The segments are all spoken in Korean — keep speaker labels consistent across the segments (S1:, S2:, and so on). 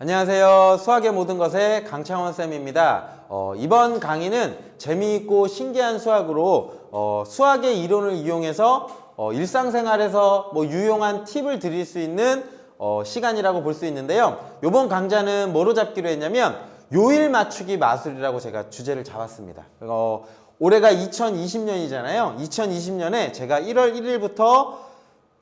S1: 안녕하세요. 수학의 모든 것의 강창원 쌤입니다. 이번 강의는 재미있고 신기한 수학으로 수학의 이론을 이용해서 일상생활에서 유용한 팁을 드릴 수 있는 시간이라고 볼 수 있는데요. 이번 강좌는 뭐로 잡기로 했냐면 요일 맞추기 마술이라고 제가 주제를 잡았습니다. 올해가 2020년이잖아요. 2020년에 제가 1월 1일부터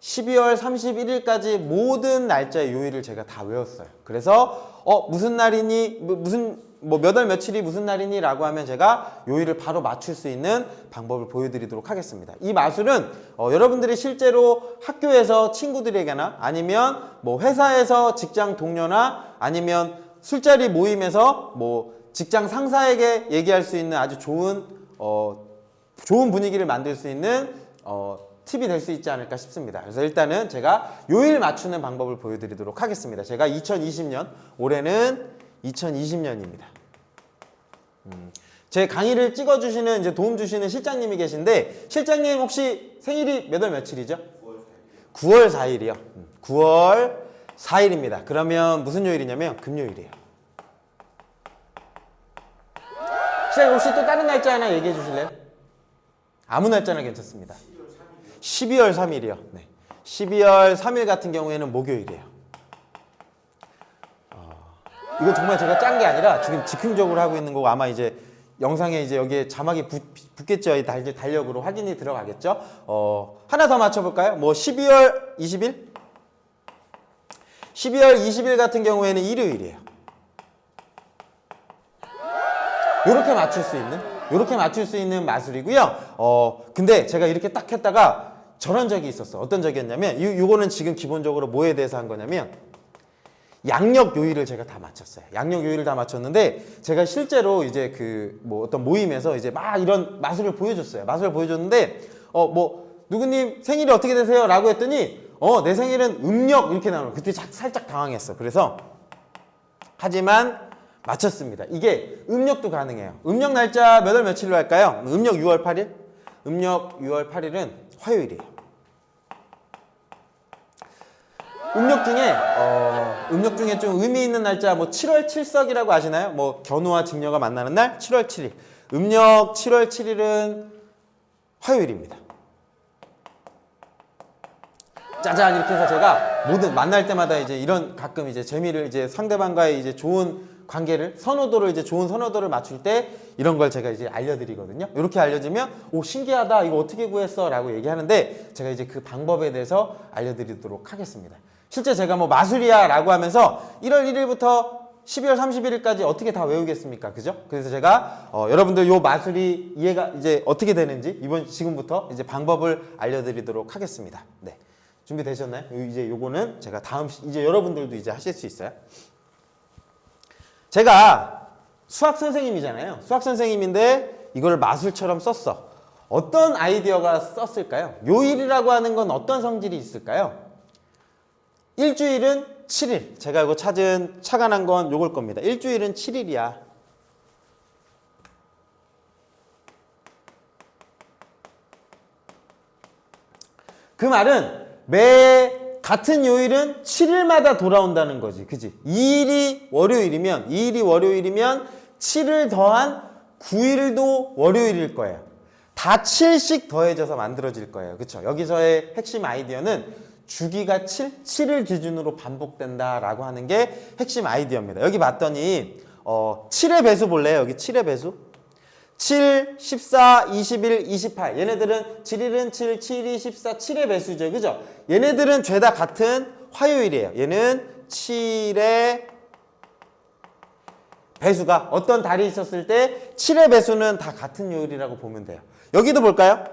S1: 12월 31일까지 모든 날짜의 요일을 제가 다 외웠어요. 그래서 무슨 날이니 몇 월 며칠이 무슨 날이니 라고 하면 제가 요일을 바로 맞출 수 있는 방법을 보여드리도록 하겠습니다. 이 마술은 여러분들이 실제로 학교에서 친구들에게나 아니면 회사에서 직장 동료나 아니면 술자리 모임에서 직장 상사에게 얘기할 수 있는 아주 좋은 분위기를 만들 수 있는 팁이 될 수 있지 않을까 싶습니다. 그래서 일단은 제가 요일 맞추는 방법을 보여드리도록 하겠습니다. 제가 2020년, 올해는 2020년입니다. 제 강의를 찍어주시는, 이제 도움 주시는 실장님이 계신데, 실장님 혹시 생일이 몇 월 며칠이죠? 9월 4일이요. 9월 4일입니다. 그러면 무슨 요일이냐면 금요일이에요. 실장님 혹시 또 다른 날짜 하나 얘기해 주실래요? 아무 날짜나 괜찮습니다. 12월 3일이요. 네. 12월 3일 같은 경우에는 목요일이에요. 이거 정말 제가 짠 게 아니라 지금 즉흥적으로 하고 있는 거고, 아마 이제 영상에 이제 여기에 자막이 붙겠죠. 이 달력으로 확인이 들어가겠죠. 하나 더 맞춰볼까요? 12월 20일? 12월 20일 같은 경우에는 일요일이에요. 요렇게 맞출 수 있는 마술이고요. 근데 제가 이렇게 딱 했다가 저런 적이 있었어. 어떤 적이었냐면, 요거는 지금 기본적으로 뭐에 대해서 한 거냐면, 양력 요일을 제가 다 맞췄어요. 양력 요일을 다 맞췄는데, 제가 실제로 이제 어떤 모임에서 이제 막 이런 마술을 보여줬어요. 마술을 보여줬는데, 누구님 생일이 어떻게 되세요? 라고 했더니, 내 생일은 음력 이렇게 나오는, 그때 살짝 당황했어. 그래서, 하지만, 맞췄습니다. 이게 음력도 가능해요. 음력 날짜 몇 월 며칠로 할까요? 음력 6월 8일? 음력 6월 8일은 화요일이에요. 음력 중에 좀 의미 있는 날짜, 7월 7석이라고 아시나요? 견우와 직녀가 만나는 날 7월 7일. 음력 7월 7일은 화요일입니다. 짜잔, 이렇게 해서 제가 만날 때마다 이제 가끔 이제 재미를, 이제 상대방과의 이제 좋은 관계를, 좋은 선호도를 맞출 때 이런 걸 제가 이제 알려드리거든요. 이렇게 알려주면, 신기하다, 이거 어떻게 구했어? 라고 얘기하는데, 제가 이제 그 방법에 대해서 알려드리도록 하겠습니다. 실제 제가 마술이야 라고 하면서 1월 1일부터 12월 31일까지 어떻게 다 외우겠습니까? 그죠? 그래서 제가, 여러분들 요 마술이 이해가 이제 어떻게 되는지 지금부터 이제 방법을 알려드리도록 하겠습니다. 네. 준비되셨나요? 이제 요거는 제가 이제 여러분들도 이제 하실 수 있어요. 제가 수학 선생님이잖아요. 수학 선생님인데 이걸 마술처럼 썼어. 어떤 아이디어가 썼을까요? 요일이라고 하는 건 어떤 성질이 있을까요? 일주일은 7일. 제가 이거 착안한 건 요걸 겁니다. 일주일은 7일이야. 그 말은 같은 요일은 7일마다 돌아온다는 거지. 그지? 2일이 월요일이면 7을 더한 9일도 월요일일 거예요. 다 7씩 더해져서 만들어질 거예요. 그쵸? 여기서의 핵심 아이디어는 주기가 7을 기준으로 반복된다라고 하는 게 핵심 아이디어입니다. 여기 봤더니 7의 배수 볼래요? 여기 7의 배수? 7, 14, 21, 28. 얘네들은 7일은 7, 7이 14, 7의 배수죠. 그죠? 얘네들은 죄다 같은 화요일이에요. 얘는 7의 배수가 어떤 달이 있었을 때 7의 배수는 다 같은 요일이라고 보면 돼요. 여기도 볼까요?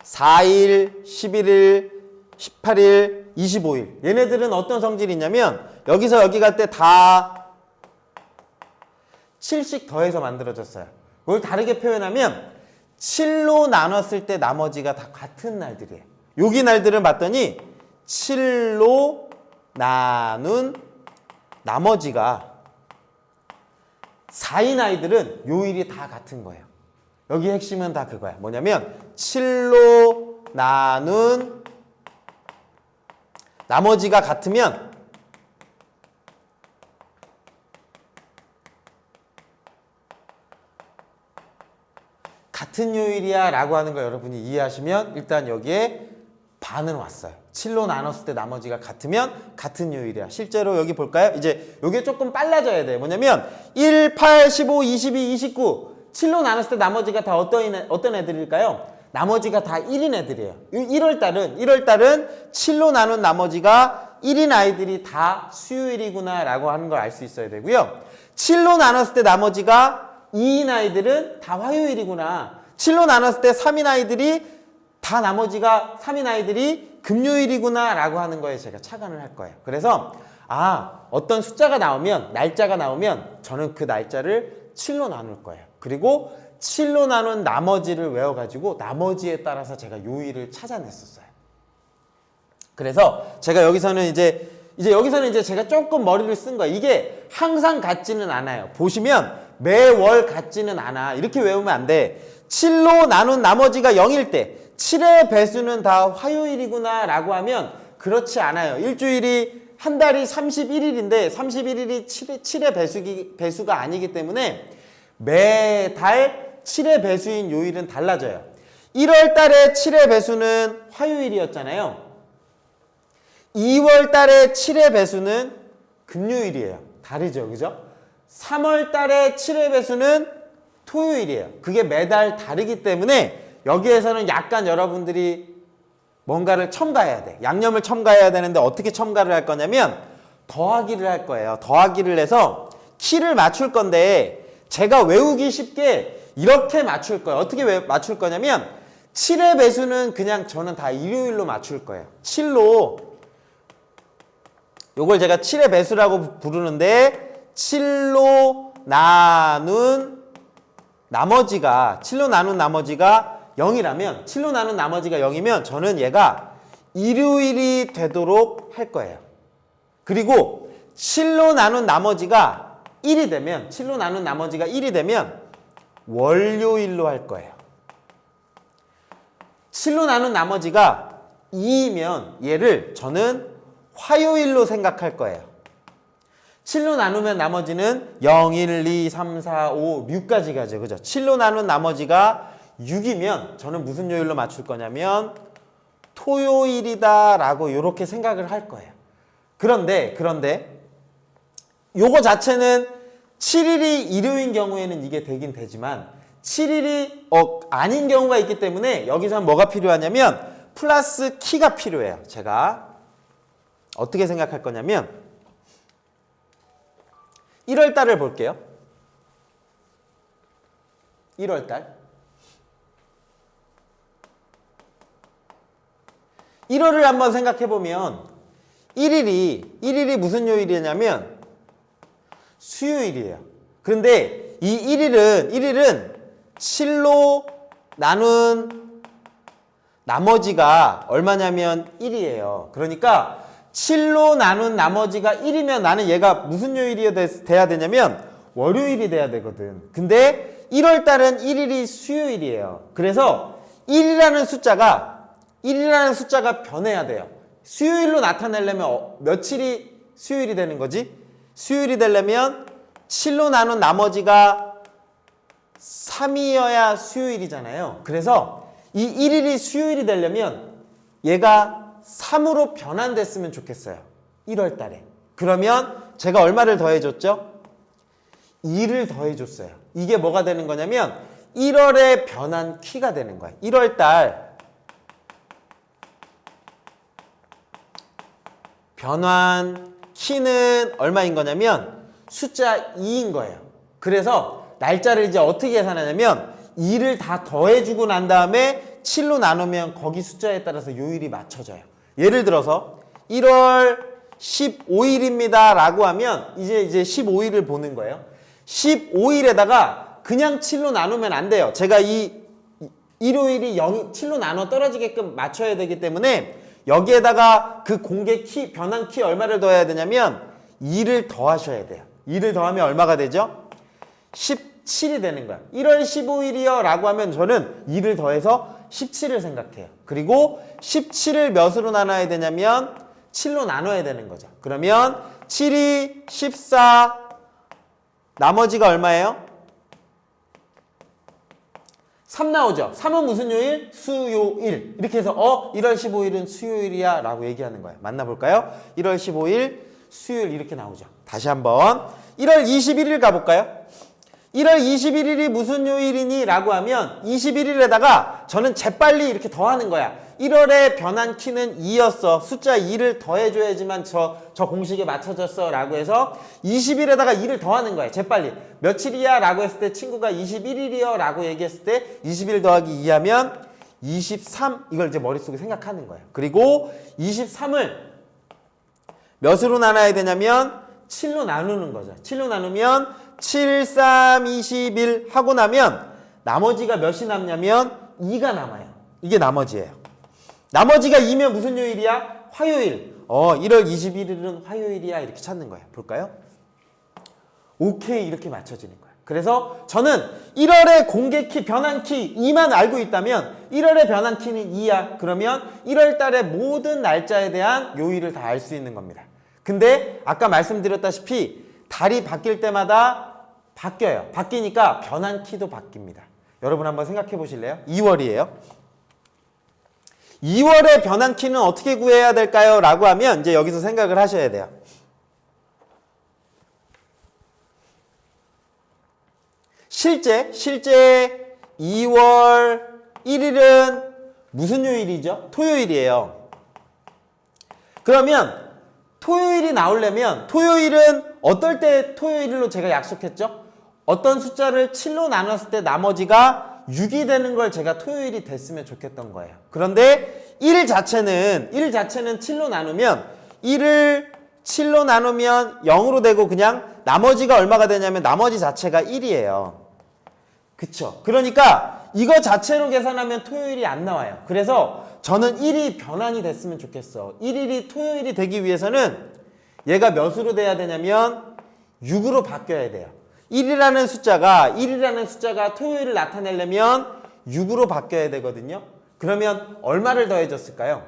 S1: 4일, 11일, 18일, 25일. 얘네들은 어떤 성질이 있냐면 여기서 여기 갈 때 다 7씩 더해서 만들어졌어요. 그걸 다르게 표현하면 7로 나눴을 때 나머지가 다 같은 날들이에요. 여기 날들은 봤더니 7로 나눈 나머지가 4인 아이들은 요일이 다 같은 거예요. 여기 핵심은 다 그거야. 뭐냐면 7로 나눈 나머지가 같으면 같은 요일이야 라고 하는 거 여러분이 이해하시면 일단 여기에 반은 왔어요. 7로 나눴을 때 나머지가 같으면 같은 요일이야. 실제로 여기 볼까요? 이제 이게 조금 빨라져야 돼요. 뭐냐면 1, 8, 15, 22, 29 7로 나눴을 때 나머지가 다 어떤 애들일까요? 나머지가 다 1인 애들이에요. 1월달은 7로 나눈 나머지가 1인 아이들이 다 수요일이구나 라고 하는 걸 알 수 있어야 되고요. 7로 나눴을 때 나머지가 2인 아이들은 다 화요일이구나. 7로 나눴을 때 3인 아이들이 다 나머지가 3인 아이들이 금요일이구나 라고 하는 거에 제가 착안을 할 거예요. 그래서 어떤 숫자가 나오면 날짜가 나오면 저는 그 날짜를 7로 나눌 거예요. 그리고 7로 나눈 나머지를 외워가지고 나머지에 따라서 제가 요일을 찾아냈었어요. 그래서 제가 여기서는 이제 제가 조금 머리를 쓴 거예요. 이게 항상 같지는 않아요. 보시면 매월 같지는 않아. 이렇게 외우면 안 돼. 7로 나눈 나머지가 0일 때 7의 배수는 다 화요일이구나 라고 하면 그렇지 않아요. 일주일이 한 달이 31일인데 31일이 7의 배수가 아니기 때문에 매달 7의 배수인 요일은 달라져요. 1월 달에 7의 배수는 화요일이었잖아요. 2월 달에 7의 배수는 금요일이에요. 다르죠, 그죠? 3월 달에 7의 배수는 토요일이에요. 그게 매달 다르기 때문에 여기에서는 약간 여러분들이 뭔가를 첨가해야 돼. 양념을 첨가해야 되는데 어떻게 첨가를 할 거냐면 더하기를 할 거예요. 더하기를 해서 키를 맞출 건데 제가 외우기 쉽게 이렇게 맞출 거예요. 어떻게 맞출 거냐면 7의 배수는 그냥 저는 다 일요일로 맞출 거예요. 7로 요걸 제가 7의 배수라고 부르는데 7로 나눈 나머지가 0이라면 7로 나눈 나머지가 0이면 저는 얘가 일요일이 되도록 할 거예요. 그리고 7로 나눈 나머지가 1이 되면 월요일로 할 거예요. 7로 나눈 나머지가 2이면 얘를 저는 화요일로 생각할 거예요. 7로 나누면 나머지는 0, 1, 2, 3, 4, 5, 6까지 가죠. 그죠? 7로 나눈 나머지가 6이면 저는 무슨 요일로 맞출 거냐면 토요일이다 라고 이렇게 생각을 할 거예요. 그런데 요거 자체는 7일이 일요일인 경우에는 이게 되긴 되지만 7일이 아닌 경우가 있기 때문에 여기서 뭐가 필요하냐면 플러스 키가 필요해요. 제가 어떻게 생각할 거냐면 1월 달을 볼게요. 1월 달. 1월을 한번 생각해 보면 1일이 무슨 요일이냐면 수요일이에요. 그런데 이 1일은 7로 나눈 나머지가 얼마냐면 1이에요. 그러니까 7로 나눈 나머지가 1이면 나는 얘가 무슨 요일이 돼야 되냐면 월요일이 돼야 되거든. 근데 1월 달은 1일이 수요일이에요. 그래서 1이라는 숫자가 변해야 돼요. 수요일로 나타내려면 며칠이 수요일이 되는 거지? 수요일이 되려면 7로 나눈 나머지가 3이어야 수요일이잖아요. 그래서 이 1일이 수요일이 되려면 얘가 3으로 변환됐으면 좋겠어요. 1월 달에. 그러면 제가 얼마를 더해줬죠? 2를 더해줬어요. 이게 뭐가 되는 거냐면 1월에 변한 키가 되는 거예요. 1월 달 변환 키는 얼마인 거냐면 숫자 2인 거예요. 그래서 날짜를 이제 어떻게 계산하냐면 2를 다 더해주고 난 다음에 7로 나누면 거기 숫자에 따라서 요일이 맞춰져요. 예를 들어서 1월 15일입니다 라고 하면 이제 15일을 보는 거예요. 15일에다가 그냥 7로 나누면 안 돼요. 제가 이 일요일이 7로 나눠 떨어지게끔 맞춰야 되기 때문에 여기에다가 그 공개 키, 변환 키 얼마를 더해야 되냐면 2를 더하셔야 돼요. 2를 더하면 얼마가 되죠? 17이 되는 거야. 1월 15일이요 라고 하면 저는 2를 더해서 17을 생각해요. 그리고 17을 몇으로 나눠야 되냐면 7로 나눠야 되는 거죠. 그러면 7이 14, 나머지가 얼마예요? 3 나오죠. 3은 무슨 요일? 수요일. 이렇게 해서 1월 15일은 수요일이야 라고 얘기하는 거예요. 만나볼까요? 1월 15일 수요일 이렇게 나오죠. 다시 한번 1월 21일 가볼까요? 1월 21일이 무슨 요일이니? 라고 하면 21일에다가 저는 재빨리 이렇게 더하는 거야. 1월에 변한 키는 2였어. 숫자 2를 더해줘야지만 저 공식에 맞춰졌어. 라고 해서 20일에다가 2를 더하는 거야. 재빨리. 며칠이야? 라고 했을 때 친구가 21일이요. 라고 얘기했을 때 21 더하기 2 하면 23. 이걸 이제 머릿속에 생각하는 거예요. 그리고 23을 몇으로 나눠야 되냐면 7로 나누는 거죠. 7로 나누면 7, 3, 21 하고 나면 나머지가 몇이 남냐면 2가 남아요. 이게 나머지예요. 나머지가 2면 무슨 요일이야? 화요일. 1월 21일은 화요일이야. 이렇게 찾는 거예요. 볼까요? 오케이. 이렇게 맞춰지는 거예요. 그래서 저는 1월에 공개키, 변환키 2만 알고 있다면 1월에 변한 키는 2야. 그러면 1월 달의 모든 날짜에 대한 요일을 다 알 수 있는 겁니다. 근데 아까 말씀드렸다시피 달이 바뀔 때마다 바뀌어요. 바뀌니까 변한 키도 바뀝니다. 여러분 한번 생각해 보실래요? 2월이에요. 2월의 변한 키는 어떻게 구해야 될까요? 라고 하면 이제 여기서 생각을 하셔야 돼요. 실제 2월 1일은 무슨 요일이죠? 토요일이에요. 그러면 토요일이 나오려면 토요일은 어떨 때 토요일로 제가 약속했죠? 어떤 숫자를 7로 나눴을 때 나머지가 6이 되는 걸 제가 토요일이 됐으면 좋겠던 거예요. 그런데 1 자체는 7로 나누면 1을 7로 나누면 0으로 되고 그냥 나머지가 얼마가 되냐면 나머지 자체가 1이에요. 그쵸? 그러니까 이거 자체로 계산하면 토요일이 안 나와요. 그래서 저는 1이 변환이 됐으면 좋겠어. 1일이 토요일이 되기 위해서는 얘가 몇으로 돼야 되냐면 6으로 바뀌어야 돼요. 1이라는 숫자가 토요일을 나타내려면 6으로 바뀌어야 되거든요. 그러면 얼마를 더해줬을까요?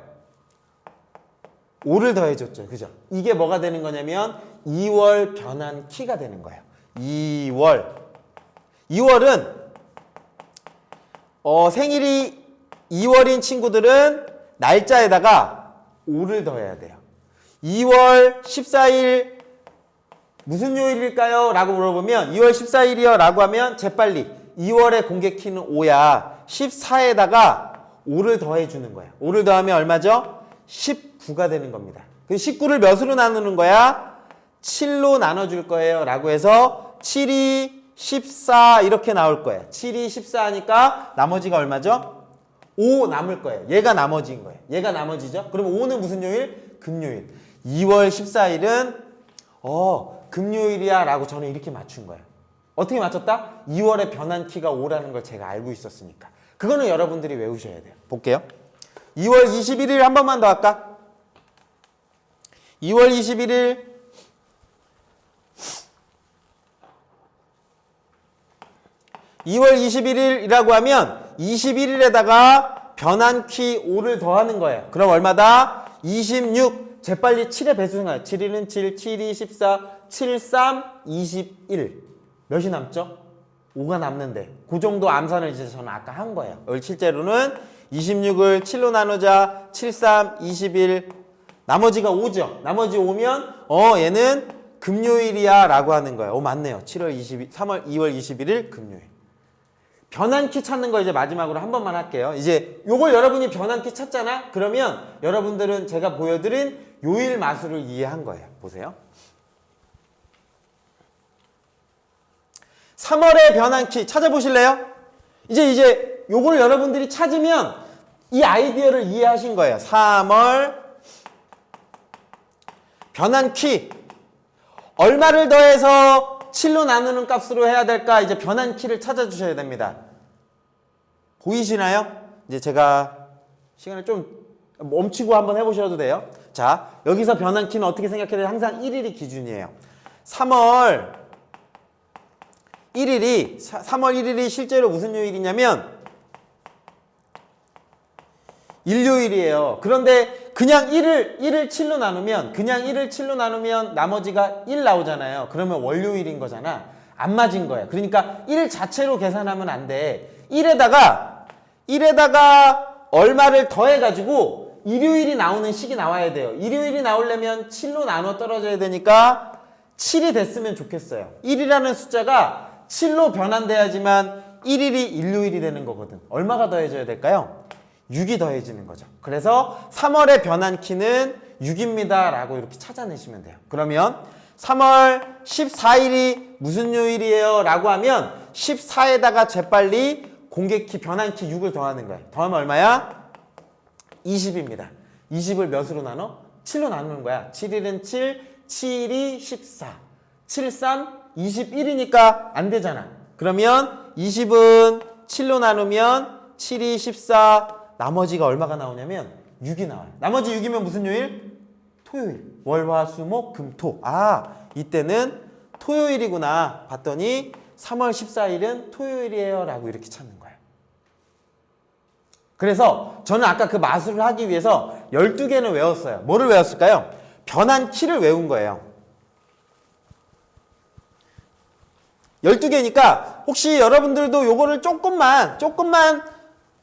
S1: 5를 더해줬죠. 그죠? 이게 뭐가 되는 거냐면 2월 변환 키가 되는 거예요. 2월은 생일이 2월인 친구들은 날짜에다가 5를 더해야 돼요. 2월 14일 무슨 요일일까요? 라고 물어보면 2월 14일이요 라고 하면 재빨리 2월의 공개 키는 5야. 14에다가 5를 더해주는 거야. 5를 더하면 얼마죠? 19가 되는 겁니다. 그 19를 몇으로 나누는 거야? 7로 나눠줄 거예요 라고 해서 7이 14 이렇게 나올 거예요. 7이 14 하니까 나머지가 얼마죠? 5 남을 거예요. 얘가 나머지인 거예요. 얘가 나머지죠? 그럼 5는 무슨 요일? 금요일. 2월 14일은 금요일이야 라고 저는 이렇게 맞춘 거예요. 어떻게 맞췄다? 2월에 변한 키가 5라는 걸 제가 알고 있었으니까. 그거는 여러분들이 외우셔야 돼요. 볼게요. 2월 21일 한 번만 더 할까? 2월 21일 2월 21일이라고 하면 21일에다가 변한 키 5를 더하는 거예요. 그럼 얼마다? 26. 재빨리 7의 배수 생각해요. 7일은 7, 7이 14, 7, 3, 21. 몇이 남죠? 5가 남는데 그 정도 암산을 이제 저는 아까 한 거예요. 실제로는 26을 7로 나누자 7, 3, 21 나머지가 5죠. 나머지 5면 얘는 금요일이야 라고 하는 거예요. 맞네요. 2월 21일 금요일. 변환키 찾는 거 이제 마지막으로 한 번만 할게요. 이제 요걸 여러분이 변환키 찾잖아? 그러면 여러분들은 제가 보여드린 요일 마술을 이해한 거예요. 보세요. 3월의 변환키 찾아보실래요? 이제 요걸 여러분들이 찾으면 이 아이디어를 이해하신 거예요. 3월 변환키 얼마를 더해서 7로 나누는 값으로 해야 될까? 이제 변환키를 찾아주셔야 됩니다. 보이시나요? 이제 제가 시간을 좀 멈추고 한번 해보셔도 돼요. 자, 여기서 변환키는 어떻게 생각해야 돼요? 항상 1일이 기준이에요. 3월 1일이 실제로 무슨 요일이냐면 일요일이에요. 그런데 그냥 1을 7로 나누면 나머지가 1 나오잖아요. 그러면 월요일인 거잖아. 안 맞은 거야. 그러니까 1 자체로 계산하면 안 돼. 1에다가 얼마를 더해가지고 일요일이 나오는 식이 나와야 돼요. 일요일이 나오려면 7로 나눠 떨어져야 되니까 7이 됐으면 좋겠어요. 1이라는 숫자가 7로 변환돼야지만 1일이 일요일이 되는 거거든. 얼마가 더해져야 될까요? 6이 더해지는 거죠. 그래서 3월의 변환키는 6입니다 라고 이렇게 찾아내시면 돼요. 그러면 3월 14일이 무슨 요일이에요? 라고 하면 14에다가 재빨리 공개키 변환키 6을 더하는 거예요. 더하면 얼마야? 20입니다. 20을 몇으로 나눠? 7로 나누는 거야. 7일은 7, 7이 14, 7, 3, 21이니까 안 되잖아. 그러면 20은 7로 나누면 7이 14, 나머지가 얼마가 나오냐면 6이 나와요. 나머지 6이면 무슨 요일? 토요일. 월, 화, 수, 목, 금, 토. 아, 이때는 토요일이구나 봤더니 3월 14일은 토요일이에요 라고 이렇게 찾는 거예요. 그래서 저는 아까 그 마술을 하기 위해서 12개는 외웠어요. 뭐를 외웠을까요? 변환키를 외운 거예요. 12개니까 혹시 여러분들도 요거를 조금만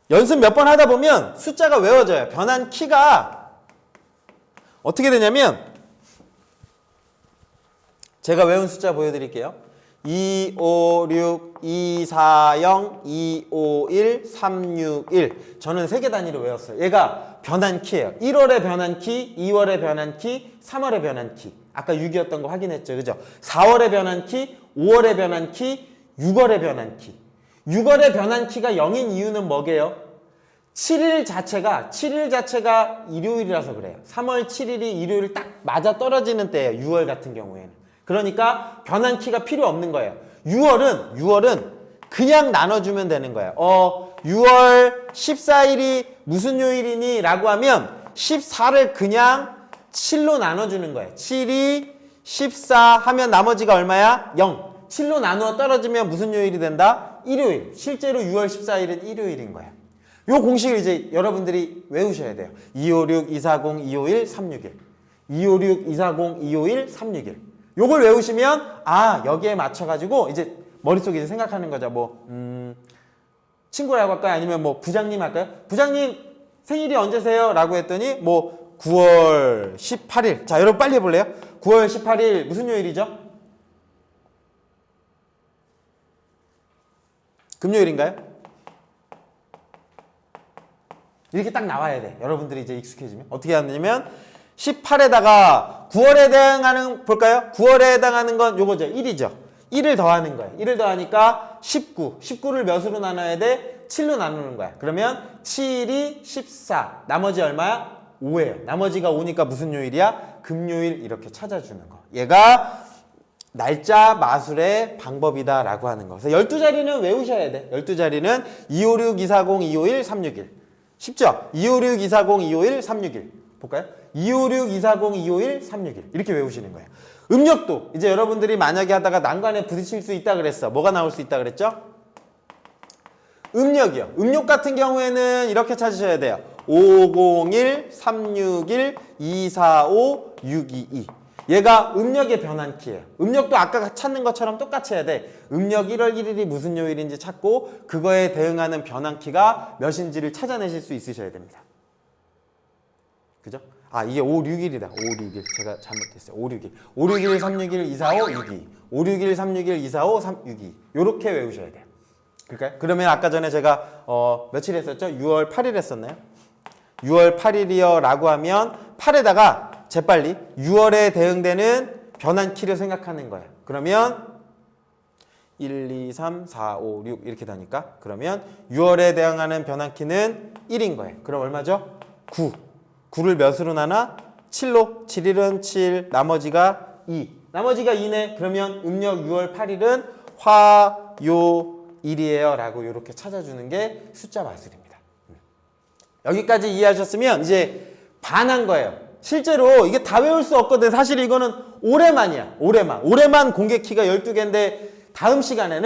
S1: 연습 몇 번 하다 보면 숫자가 외워져요. 변환키가 어떻게 되냐면 제가 외운 숫자 보여드릴게요. 2, 5, 6, 2, 4, 0, 2, 5, 1, 3, 6, 1. 저는 3개 단위로 외웠어요. 얘가 변환키예요. 1월의 변환키, 2월의 변환키, 3월의 변환키. 아까 6이었던 거 확인했죠. 그죠? 4월의 변환키, 5월의 변환키, 6월의 변환키. 6월의 변환키가 0인 이유는 뭐게요? 7일 자체가 일요일이라서 그래요. 3월 7일이 일요일 딱 맞아 떨어지는 때예요. 6월 같은 경우에는. 그러니까 변환키가 필요 없는 거예요. 6월은 그냥 나눠주면 되는 거예요. 6월 14일이 무슨 요일이니? 라고 하면 14를 그냥 7로 나눠주는 거예요. 7이 14 하면 나머지가 얼마야? 0. 7로 나누어 떨어지면 무슨 요일이 된다? 일요일. 실제로 6월 14일은 일요일인 거예요. 요 공식을 이제 여러분들이 외우셔야 돼요. 256, 240, 251, 361. 256, 240, 251, 361. 요걸 외우시면 여기에 맞춰가지고 이제 머릿속에 이제 생각하는 거죠. 친구라고 할까요? 아니면 부장님 할까요? 부장님 생일이 언제세요? 라고 했더니 9월 18일. 자, 여러분 빨리 해볼래요? 9월 18일 무슨 요일이죠? 금요일인가요? 이렇게 딱 나와야 돼. 여러분들이 이제 익숙해지면. 어떻게 하냐면 18에다가 9월에 해당하는 볼까요? 9월에 해당하는 건 요거죠. 1이죠. 1을 더하는 거예요. 1을 더하니까 19. 19를 몇으로 나눠야 돼? 7로 나누는 거야. 그러면 7이 14. 나머지 얼마야? 5예요. 나머지가 5니까 무슨 요일이야? 금요일 이렇게 찾아주는 거. 얘가 날짜 마술의 방법이다라고 하는 거. 그래서 12자리는 외우셔야 돼. 12자리는 256, 240, 251, 361. 쉽죠? 256, 240, 251, 361. 볼까요? 256, 240, 251, 361. 이렇게 외우시는 거예요. 음력도 이제 여러분들이 만약에 하다가 난관에 부딪힐 수 있다 그랬어. 뭐가 나올 수 있다 그랬죠? 음력이요. 음력 같은 경우에는 이렇게 찾으셔야 돼요. 501, 361, 245, 622. 얘가 음력의 변환키예요. 음력도 아까 찾는 것처럼 똑같이 해야 돼. 음력 1월 1일이 무슨 요일인지 찾고 그거에 대응하는 변환키가 몇인지를 찾아내실 수 있으셔야 됩니다. 그죠? 이게 561이다. 561. 제가 잘못했어요. 561. 561, 361, 245, 62. 561, 361, 245, 362. 요렇게 외우셔야 돼요. 그럴까요? 그러면 아까 전에 제가 며칠 했었죠? 6월 8일 했었나요? 6월 8일이요 라고 하면 8에다가 재빨리 6월에 대응되는 변환키를 생각하는 거예요. 그러면 1, 2, 3, 4, 5, 6 이렇게 되니까 그러면 6월에 대응하는 변환키는 1인 거예요. 그럼 얼마죠? 9. 9를 몇으로 나눠? 7로. 7일은 7, 나머지가 2. 나머지가 2네. 그러면 음력 6월 8일은 화요일이에요 라고 이렇게 찾아주는 게 숫자 마술입니다. 여기까지 이해하셨으면 이제 반한 거예요. 실제로 이게 다 외울 수 없거든. 사실 이거는 올해만이야. 올해만 공개키가 12개인데 다음 시간에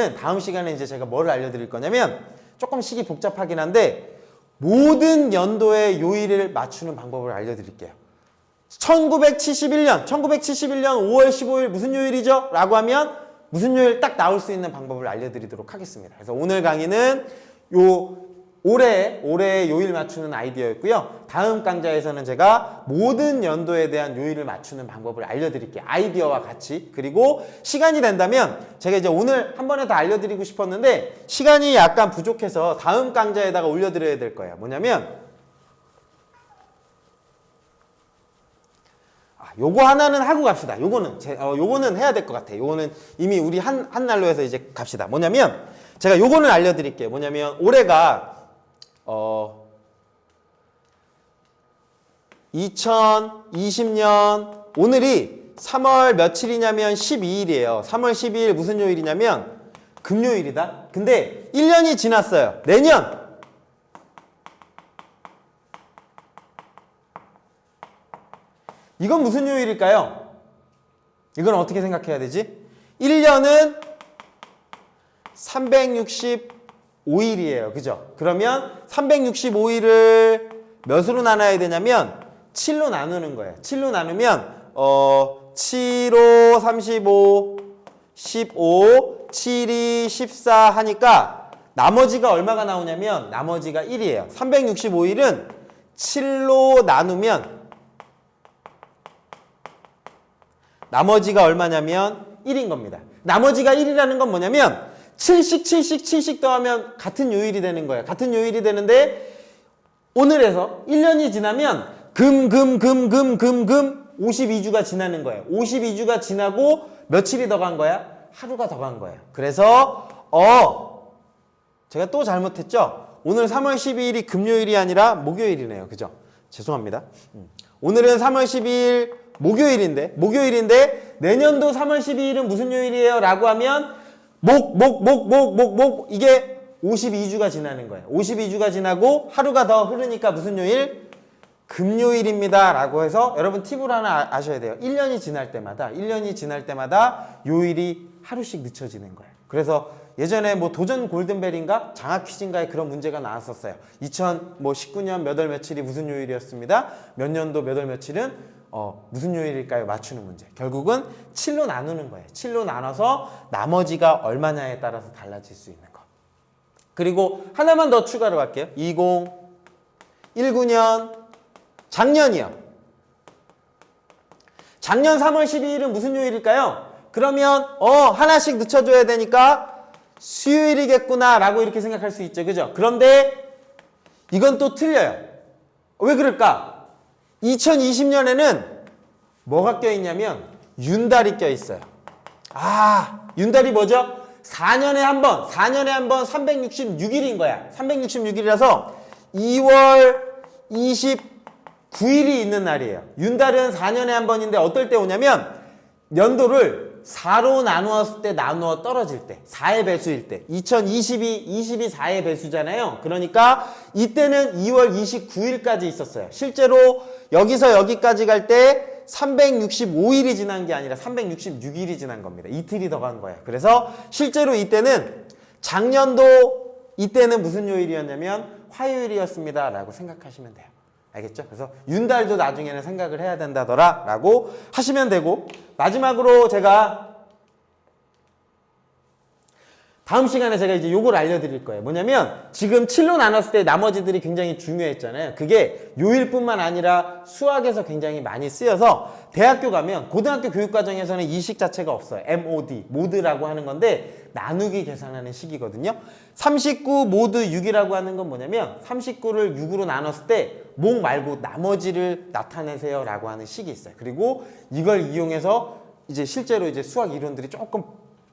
S1: 이제 제가 뭐를 알려드릴 거냐면 조금 식이 복잡하긴 한데 모든 연도의 요일을 맞추는 방법을 알려드릴게요. 1971년 5월 15일 무슨 요일이죠? 라고 하면 무슨 요일 딱 나올 수 있는 방법을 알려드리도록 하겠습니다. 그래서 오늘 강의는 올해의 요일 맞추는 아이디어였고요. 다음 강좌에서는 제가 모든 연도에 대한 요일을 맞추는 방법을 알려드릴게요. 아이디어와 같이. 그리고 시간이 된다면 제가 이제 오늘 한 번에 다 알려드리고 싶었는데 시간이 약간 부족해서 다음 강좌에다가 올려드려야 될 거예요. 뭐냐면 요거 하나는 하고 갑시다. 요거는 해야 될 것 같아요. 요거는 이미 우리 한 날로 해서 이제 갑시다. 뭐냐면 제가 요거는 알려드릴게요. 뭐냐면 올해가 2020년 오늘이 3월 며칠이냐면 12일이에요. 3월 12일 무슨 요일이냐면 금요일이다. 근데 1년이 지났어요. 내년 이건 무슨 요일일까요? 이건 어떻게 생각해야 되지? 1년은 365일이에요. 그죠? 그러면 365일을 몇으로 나눠야 되냐면 7로 나누는 거예요. 7로 나누면 7, 5, 35, 15, 7, 2, 14 하니까 나머지가 얼마가 나오냐면 나머지가 1이에요. 365일은 7로 나누면 나머지가 얼마냐면 1인 겁니다. 나머지가 1이라는 건 뭐냐면 7씩 더하면 같은 요일이 되는 거예요. 같은 요일이 되는데 오늘에서 1년이 지나면 금 52주가 지나는 거예요. 52주가 지나고 며칠이 더 간 거야? 하루가 더 간 거예요. 그래서 제가 또 잘못했죠? 오늘 3월 12일이 금요일이 아니라 목요일이네요. 그죠? 죄송합니다. 오늘은 3월 12일 목요일인데 내년도 3월 12일은 무슨 요일이에요? 라고 하면 이게 52주가 지나는 거예요. 52주가 지나고 하루가 더 흐르니까 무슨 요일? 금요일입니다. 라고 해서 여러분 팁을 하나 아셔야 돼요. 1년이 지날 때마다 요일이 하루씩 늦춰지는 거예요. 그래서 예전에 뭐 도전 골든벨인가 장학 퀴즈인가에 그런 문제가 나왔었어요. 2019년 몇 월 며칠이 무슨 요일이었습니다. 몇 년도 몇 월 며칠은 무슨 요일일까요? 맞추는 문제. 결국은 7로 나누는 거예요. 7로 나눠서 나머지가 얼마냐에 따라서 달라질 수 있는 거. 그리고 하나만 더 추가로 할게요. 2019년 작년이요. 작년 3월 12일은 무슨 요일일까요? 그러면 하나씩 늦춰줘야 되니까 수요일이겠구나 라고 이렇게 생각할 수 있죠. 그죠? 그런데 이건 또 틀려요. 왜 그럴까? 2020년에는 뭐가 껴있냐면 윤달이 껴있어요. 윤달이 뭐죠? 4년에 한 번 366일인 거야. 366일이라서 2월 29일이 있는 날이에요. 윤달은 4년에 한 번인데 어떨 때 오냐면 연도를 4로 나누었을 때 나누어 떨어질 때 4의 배수일 때 2022 4의 배수잖아요. 그러니까 이때는 2월 29일까지 있었어요. 실제로 여기서 여기까지 갈 때 365일이 지난 게 아니라 366일이 지난 겁니다. 이틀이 더 간 거예요. 그래서 실제로 이때는 작년도 이때는 무슨 요일이었냐면 화요일이었습니다 라고 생각하시면 돼요. 알겠죠? 그래서 윤달도 나중에는 생각을 해야 된다더라 라고 하시면 되고, 마지막으로 제가 다음 시간에 제가 이제 요걸 알려드릴 거예요. 뭐냐면 지금 7로 나눴을 때 나머지들이 굉장히 중요했잖아요. 그게 요일뿐만 아니라 수학에서 굉장히 많이 쓰여서 대학교 가면 고등학교 교육과정에서는 이 식 자체가 없어요. MOD, 모드라고 하는 건데 나누기 계산하는 식이거든요. 39 모드 6이라고 하는 건 뭐냐면 39를 6으로 나눴을 때 목 말고 나머지를 나타내세요 라고 하는 식이 있어요. 그리고 이걸 이용해서 이제 실제로 이제 수학 이론들이 조금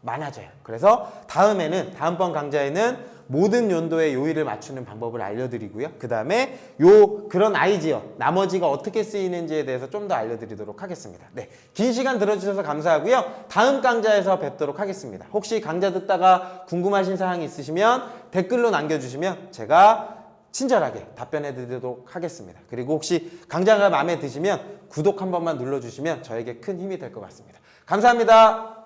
S1: 많아져요. 그래서 다음번 강좌에는 모든 연도의 요일을 맞추는 방법을 알려드리고요. 그 다음에 그런 아이디어, 나머지가 어떻게 쓰이는지에 대해서 좀 더 알려드리도록 하겠습니다. 네, 긴 시간 들어주셔서 감사하고요. 다음 강좌에서 뵙도록 하겠습니다. 혹시 강좌 듣다가 궁금하신 사항이 있으시면 댓글로 남겨주시면 제가 친절하게 답변해 드리도록 하겠습니다. 그리고 혹시 강좌가 마음에 드시면 구독 한 번만 눌러주시면 저에게 큰 힘이 될 것 같습니다. 감사합니다.